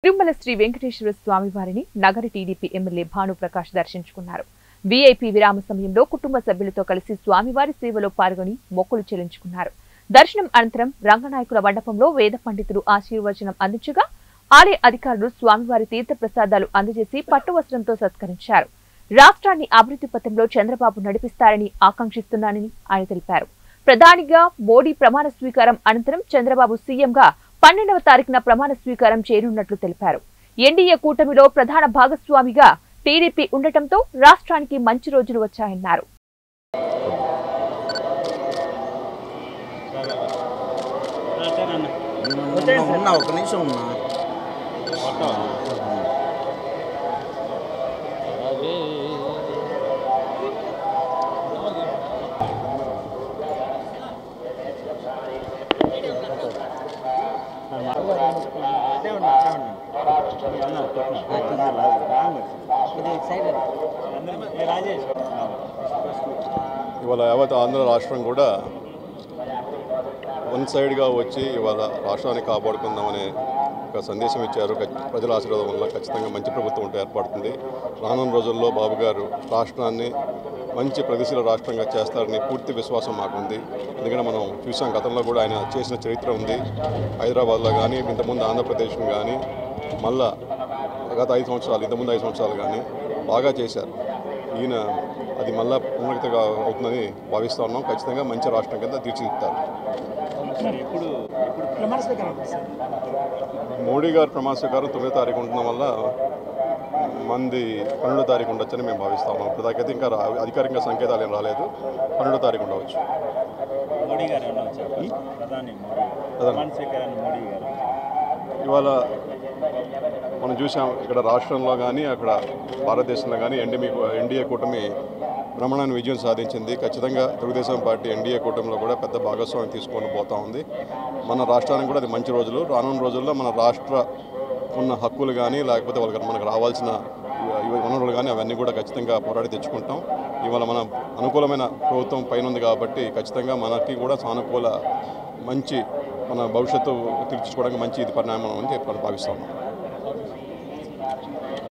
తిరుమల శ్రీ వెంకటేశ్వర స్వామి వారిని నగర TDP MLA Bhanuprakash దర్శించుకున్నారు. వీఐపీ విరామ సమయంలో కుటుంబ సభ్యులతో కలిసి స్వామివారి సేవలో పాల్గొని మొక్కులు చెల్లించుకున్నారు. దర్శనం అనంతరం రంగనాయకుల మండపంలో వేద పండితులు ఆశీర్వచనం అందించగా ఆలయ అధికారులు స్వామివారి తీర్థ ప్రసాదాలు అందజేసి పట్టు వస్త్రంతో సత్కరించారు. రాష్ట్రాన్ని అభివృద్ధి పథంలో చంద్రబాబు నడిపిస్తారని ఆకాంక్షిస్తున్నానని ఆయన తెలిపారు. ప్రధానిగా మోడీ ప్రమాణ స్వీకారం అనంతరం చంద్రబాబు సీఎంగా 12వ తారీఖున ప్రమాణ స్వీకారం చేయనున్నట్లు తెలిపారు. ఎన్డీఏ కూటమిలో ప్రధాన భాగస్వామిగా టీడీపీ ఉండటంతో రాష్ట్రానికి మంచి రోజులు వచ్చాయన్నారు. ఇవాళ యావత్ ఆంధ్ర రాష్ట్రం కూడా వన్ సైడ్గా వచ్చి ఇవాళ రాష్ట్రాన్ని కాపాడుకుందామనే ఒక సందేశం ఇచ్చారు. ప్రజల ఆశీర్వాదం వల్ల ఖచ్చితంగా మంచి ప్రభుత్వం ఉంటే ఏర్పడుతుంది. రానున్న రోజుల్లో బాబు గారు రాష్ట్రాన్ని మంచి ప్రగతిశీల రాష్ట్రంగా చేస్తారని పూర్తి విశ్వాసం మాకుంది. ఎందుకంటే మనం చూసాం, గతంలో కూడా ఆయన చేసిన చరిత్ర ఉంది. హైదరాబాద్లో కానీ, ఇంతకుముందు ఆంధ్రప్రదేశ్ని కానీ, మళ్ళా గత 5 సంవత్సరాలు, ఇంతకుముందు 5 సంవత్సరాలు కానీ బాగా చేశారు. ఈయన అది మళ్ళా పునరుక్తిగా అవుతుందని భావిస్తూ ఉన్నాం. ఖచ్చితంగా మంచి రాష్ట్రం కింద తీర్చిదిద్దుతారు. మోడీ గారు ప్రమాణ స్వీకారం 9వ తారీఖు ఉండడం వల్ల మంది 12వ తారీఖు ఉండొచ్చని మేము భావిస్తా ఉన్నాం. ఇప్పటికైతే ఇంకా అధికారికంగా సంకేతాలు ఏం రాలేదు. 12వ తారీఖు ఉండవచ్చు. ఇవాళ మనం చూసాం, ఇక్కడ రాష్ట్రంలో కానీ అక్కడ భారతదేశంలో కానీ ఎన్డీఏ కూటమి బ్రహ్మాండమైన విజయం సాధించింది. ఖచ్చితంగా తెలుగుదేశం పార్టీ ఎన్డీఏ కూటమిలో కూడా పెద్ద భాగస్వామ్యం తీసుకొని పోతూ ఉంది. మన రాష్ట్రానికి కూడా అది మంచి రోజులు. రానున్న రోజుల్లో మన రాష్ట్ర ఉన్న హక్కులు కానీ, లేకపోతే మనకు రావాల్సిన వనరులు కానీ అవన్నీ కూడా ఖచ్చితంగా పోరాడి తెచ్చుకుంటాం. ఇవాళ మన అనుకూలమైన ప్రభుత్వం పైన ఉంది కాబట్టి ఖచ్చితంగా మనకి కూడా సానుకూల మంచి మన భవిష్యత్తు తీర్చుకోవడానికి మంచి ఇది పరిణామం అని చెప్పి భావిస్తాం.